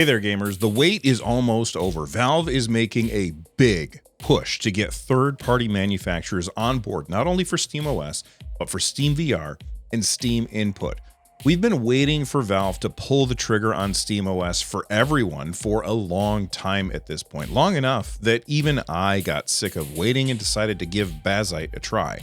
Hey there, gamers. The wait is almost over. Valve is making a big push to get third-party manufacturers on board, not only for SteamOS, but for SteamVR and Steam Input. We've been waiting for Valve to pull the trigger on SteamOS for everyone for a long time at this point, long enough that even I got sick of waiting and decided to give Bazite a try.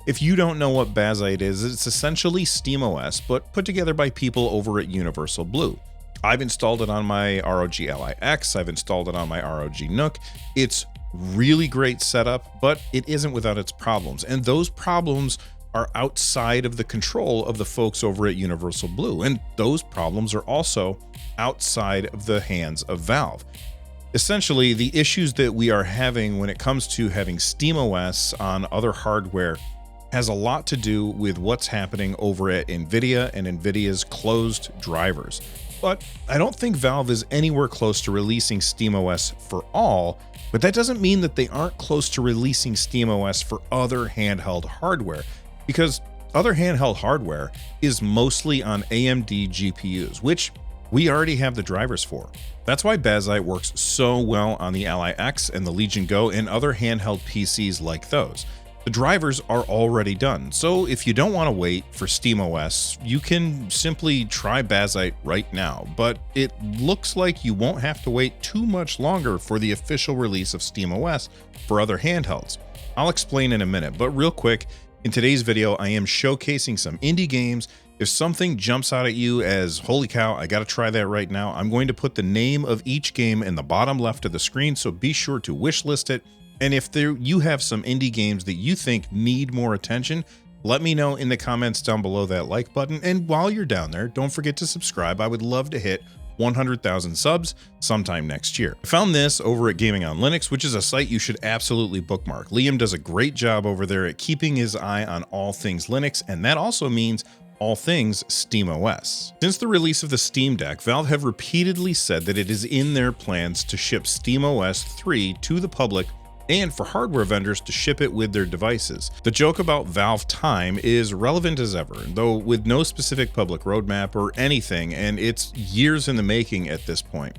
If you don't know what Bazite is, it's essentially SteamOS, but put together by people over at Universal Blue. I've installed it on my ROG Ally X, I've installed it on my ROG Nook. It's really great setup, but it isn't without its problems. And those problems are outside of the control of the folks over at Universal Blue. And those problems are also outside of the hands of Valve. Essentially, the issues that we are having when it comes to having SteamOS on other hardware has a lot to do with what's happening over at NVIDIA and NVIDIA's closed drivers. But I don't think Valve is anywhere close to releasing SteamOS for all, but that doesn't mean that they aren't close to releasing SteamOS for other handheld hardware, because other handheld hardware is mostly on AMD GPUs, which we already have the drivers for. That's why Bazite works so well on the Ally X and the Legion Go and other handheld PCs like those. The drivers are already done, so if you don't want to wait for SteamOS, you can simply try Bazite right now, but it looks like you won't have to wait too much longer for the official release of SteamOS for other handhelds. I'll explain in a minute, but real quick, in today's video, I am showcasing some indie games. If something jumps out at you as, holy cow, I gotta try that right now, I'm going to put the name of each game in the bottom left of the screen, so be sure to wishlist it. And if you have some indie games that you think need more attention, let me know in the comments down below that like button. And while you're down there, don't forget to subscribe. I would love to hit 100,000 subs sometime next year. I found this over at Gaming on Linux, which is a site you should absolutely bookmark. Liam does a great job over there at keeping his eye on all things Linux, and that also means all things SteamOS. Since the release of the Steam Deck, Valve have repeatedly said that it is in their plans to ship SteamOS 3 to the public and for hardware vendors to ship it with their devices. The joke about Valve time is relevant as ever, though with no specific public roadmap or anything, and it's years in the making at this point.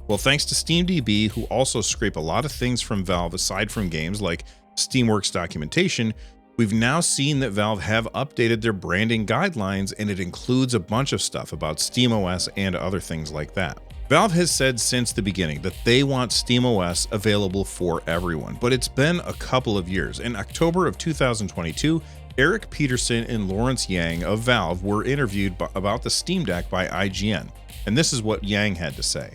Well, thanks to SteamDB, who also scrape a lot of things from Valve aside from games like Steamworks documentation, we've now seen that Valve have updated their branding guidelines, and it includes a bunch of stuff about SteamOS and other things like that. Valve has said since the beginning that they want SteamOS available for everyone, but it's been a couple of years. In October of 2022, Eric Peterson and Lawrence Yang of Valve were interviewed about the Steam Deck by IGN, and this is what Yang had to say.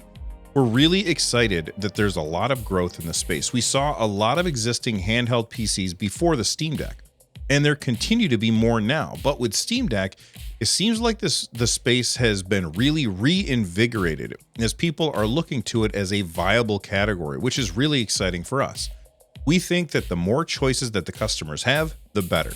We're really excited that there's a lot of growth in the space. We saw a lot of existing handheld PCs before the Steam Deck, and there continue to be more now, but with Steam Deck, it seems like the space has been really reinvigorated as people are looking to it as a viable category, which is really exciting for us. We think that the more choices that the customers have, the better.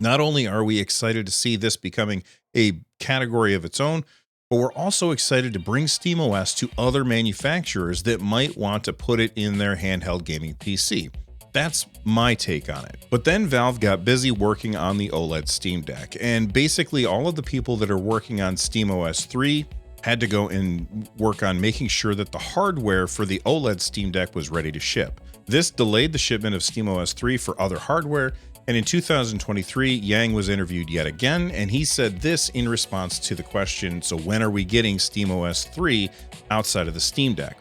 Not only are we excited to see this becoming a category of its own, but we're also excited to bring SteamOS to other manufacturers that might want to put it in their handheld gaming PC. That's my take on it. But then Valve got busy working on the OLED Steam Deck, and basically all of the people that are working on SteamOS 3 had to go and work on making sure that the hardware for the OLED Steam Deck was ready to ship. This delayed the shipment of SteamOS 3 for other hardware, and in 2023, Yang was interviewed yet again, and he said this in response to the question, so when are we getting SteamOS 3 outside of the Steam Deck?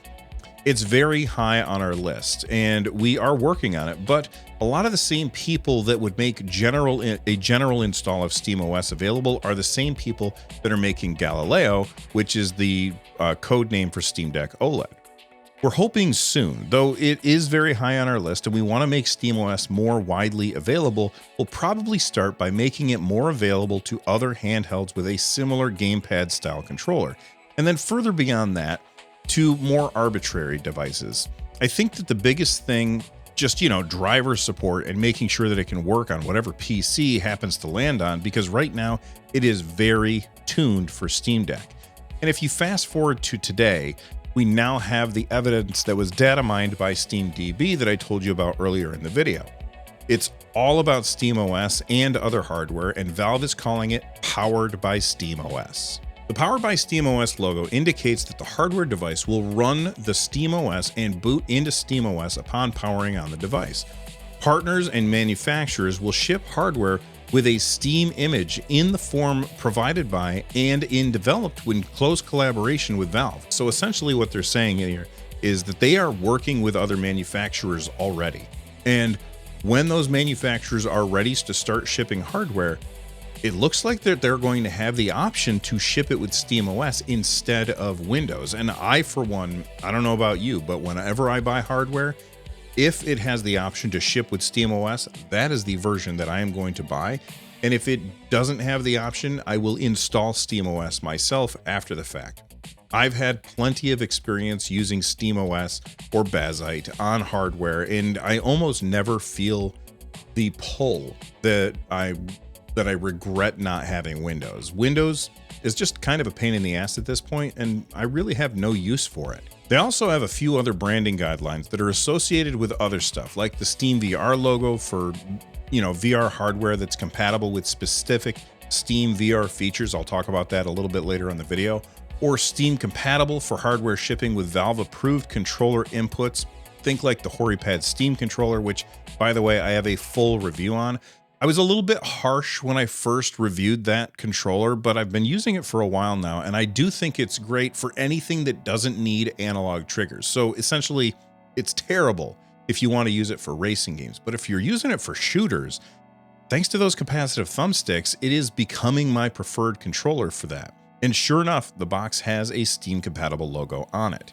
It's very high on our list, and we are working on it, but a lot of the same people that would make a general install of SteamOS available are the same people that are making Galileo, which is the code name for Steam Deck OLED. We're hoping soon, though it is very high on our list and we want to make SteamOS more widely available. We'll probably start by making it more available to other handhelds with a similar gamepad style controller, and then further beyond that, to more arbitrary devices. I think that the biggest thing, just, driver support and making sure that it can work on whatever PC happens to land on, because right now it is very tuned for Steam Deck. And if you fast forward to today, we now have the evidence that was data mined by SteamDB that I told you about earlier in the video. It's all about SteamOS and other hardware, and Valve is calling it powered by SteamOS. The Powered by SteamOS logo indicates that the hardware device will run the SteamOS and boot into SteamOS upon powering on the device. Partners and manufacturers will ship hardware with a Steam image in the form provided by and developed in close collaboration with Valve. So essentially what they're saying here is that they are working with other manufacturers already. And when those manufacturers are ready to start shipping hardware, it looks like they're going to have the option to ship it with SteamOS instead of Windows. And I, for one, I don't know about you, but whenever I buy hardware, if it has the option to ship with SteamOS, that is the version that I am going to buy. And if it doesn't have the option, I will install SteamOS myself after the fact. I've had plenty of experience using SteamOS or Bazzite on hardware, and I almost never feel the pull that I regret not having Windows. Windows is just kind of a pain in the ass at this point, and I really have no use for it. They also have a few other branding guidelines that are associated with other stuff, like the Steam VR logo for, VR hardware that's compatible with specific Steam VR features. I'll talk about that a little bit later on the video. Or Steam compatible for hardware shipping with Valve approved controller inputs. Think like the HoriPad Steam controller, which, by the way, I have a full review on. I was a little bit harsh when I first reviewed that controller, but I've been using it for a while now, and I do think it's great for anything that doesn't need analog triggers. So essentially, it's terrible if you want to use it for racing games, but if you're using it for shooters, thanks to those capacitive thumbsticks, it is becoming my preferred controller for that. And sure enough, the box has a Steam compatible logo on it.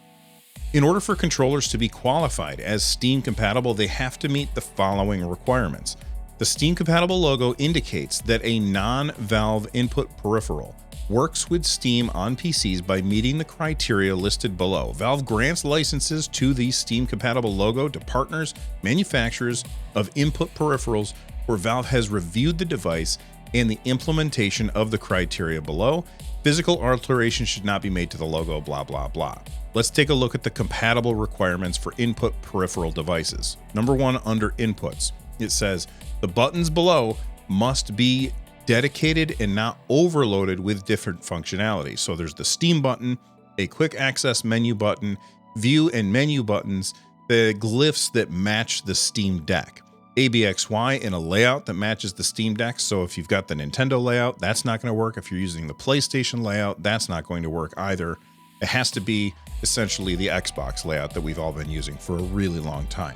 In order for controllers to be qualified as Steam compatible, they have to meet the following requirements. The Steam compatible logo indicates that a non-Valve input peripheral works with Steam on PCs by meeting the criteria listed below. Valve grants licenses to the Steam compatible logo to partners, manufacturers of input peripherals where Valve has reviewed the device and the implementation of the criteria below. Physical alteration should not be made to the logo, blah, blah, blah. Let's take a look at the compatible requirements for input peripheral devices. Number one, under inputs, it says the buttons below must be dedicated and not overloaded with different functionality. So there's the Steam button, a quick access menu button, view and menu buttons, the glyphs that match the Steam Deck, ABXY in a layout that matches the Steam Deck. So if you've got the Nintendo layout, that's not going to work. If you're using the PlayStation layout, that's not going to work either. It has to be essentially the Xbox layout that we've all been using for a really long time.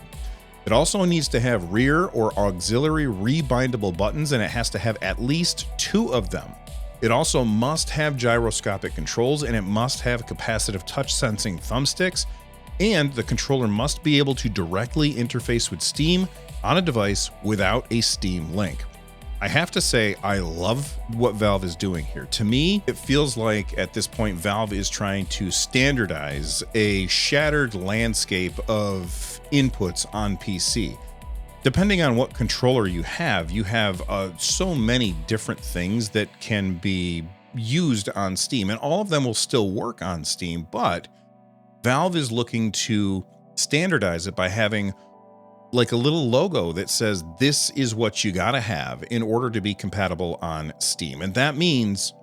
It also needs to have rear or auxiliary rebindable buttons, and it has to have at least 2 of them. It also must have gyroscopic controls, and it must have capacitive touch sensing thumbsticks, and the controller must be able to directly interface with Steam on a device without a Steam link. I have to say, I love what Valve is doing here. To me, it feels like at this point, Valve is trying to standardize a shattered landscape of inputs on PC. Depending on what controller you have so many different things that can be used on Steam, and all of them will still work on Steam, but Valve is looking to standardize it by having like a little logo that says this is what you gotta have in order to be compatible on Steam. And that means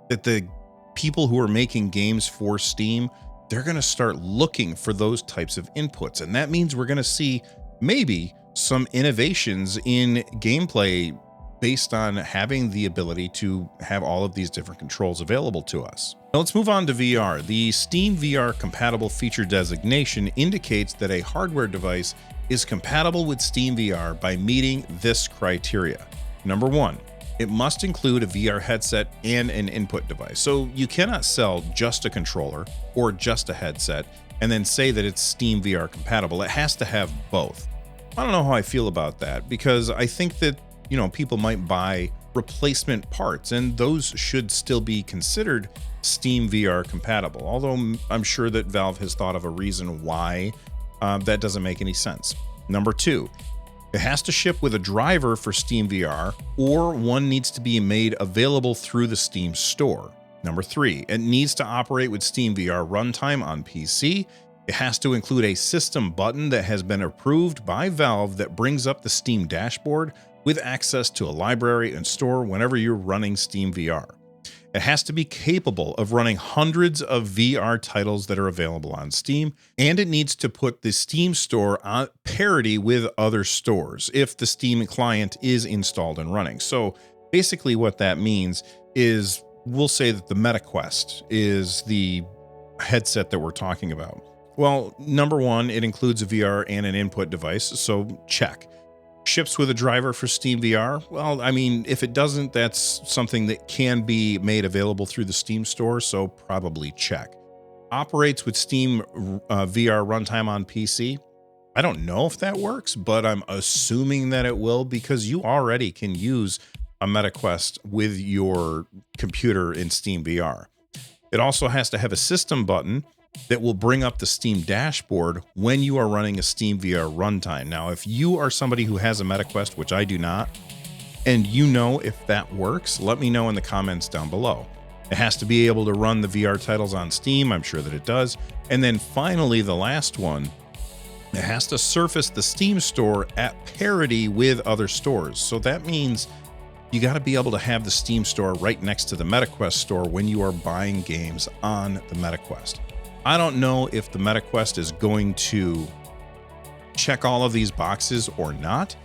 that the people who are making games for Steam, they're gonna start looking for those types of inputs. And that means we're gonna see maybe some innovations in gameplay based on having the ability to have all of these different controls available to us. Now let's move on to VR. The Steam VR compatible feature designation indicates that a hardware device is compatible with Steam VR by meeting this criteria. Number one, it must include a VR headset and an input device. So you cannot sell just a controller or just a headset and then say that it's Steam VR compatible. It has to have both. I don't know how I feel about that, because I think that, people might buy replacement parts and those should still be considered Steam VR compatible. Although I'm sure that Valve has thought of a reason why that doesn't make any sense. Number two, it has to ship with a driver for Steam VR, or one needs to be made available through the Steam store. Number three, it needs to operate with Steam VR runtime on PC. It has to include a system button that has been approved by Valve that brings up the Steam dashboard with access to a library and store whenever you're running Steam VR. It It has to be capable of running hundreds of VR titles that are available on Steam, and it needs to put the Steam store on parity with other stores if the Steam client is installed and running. So basically what that means is we'll say that the MetaQuest is the headset that we're talking about. Well, number one, it includes a VR and an input device, so check. Ships with a driver for Steam VR? Well, I mean, if it doesn't, that's something that can be made available through the Steam store, so probably check. Operates with Steam VR runtime on PC? I don't know if that works, but I'm assuming that it will because you already can use a MetaQuest with your computer in Steam VR. It also has to have a system button that will bring up the Steam dashboard when you are running a Steam VR runtime. Now, if you are somebody who has a MetaQuest, which I do not, and you know if that works, let me know in the comments down below. It has to be able to run the VR titles on Steam. I'm sure that it does. And then finally, the last one, it has to surface the Steam store at parity with other stores. So that means you got to be able to have the Steam store right next to the MetaQuest store when you are buying games on the MetaQuest. I don't know if the MetaQuest is going to check all of these boxes or not,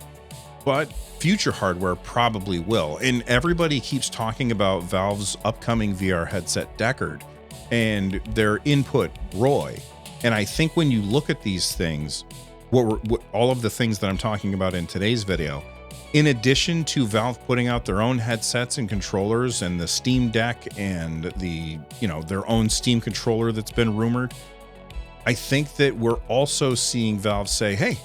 but future hardware probably will. And everybody keeps talking about Valve's upcoming VR headset Deckard and their input Roy. And I think when you look at these things, all of the things that I'm talking about in today's video, in addition to Valve putting out their own headsets and controllers and the Steam Deck and the, their own Steam controller that's been rumored, I think that we're also seeing Valve say, hey,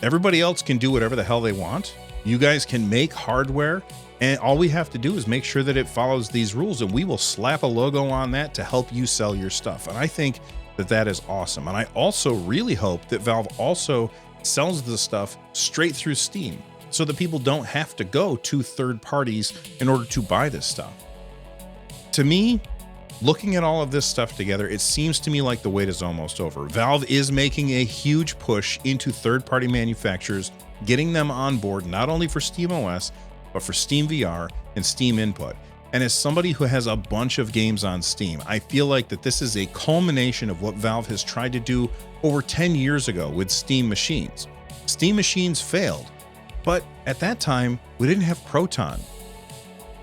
everybody else can do whatever the hell they want. You guys can make hardware, and all we have to do is make sure that it follows these rules, and we will slap a logo on that to help you sell your stuff. And I think that that is awesome. And I also really hope that Valve also sells the stuff straight through Steam, so that people don't have to go to third parties in order to buy this stuff. To me, looking at all of this stuff together, it seems to me like the wait is almost over. Valve is making a huge push into third-party manufacturers, getting them on board not only for SteamOS, but for Steam VR and Steam Input. And as somebody who has a bunch of games on Steam, I feel like that this is a culmination of what Valve has tried to do over 10 years ago with Steam Machines. Steam Machines failed. But at that time, we didn't have Proton.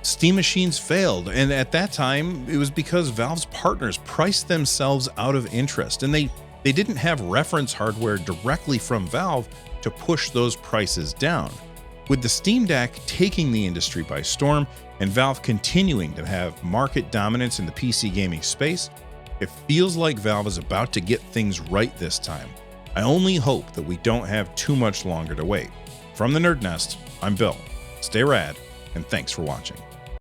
Steam Machines failed, and at that time, it was because Valve's partners priced themselves out of interest, and they didn't have reference hardware directly from Valve to push those prices down. With the Steam Deck taking the industry by storm, and Valve continuing to have market dominance in the PC gaming space, it feels like Valve is about to get things right this time. I only hope that we don't have too much longer to wait. From the NerdNest, I'm Bill. Stay rad, and thanks for watching.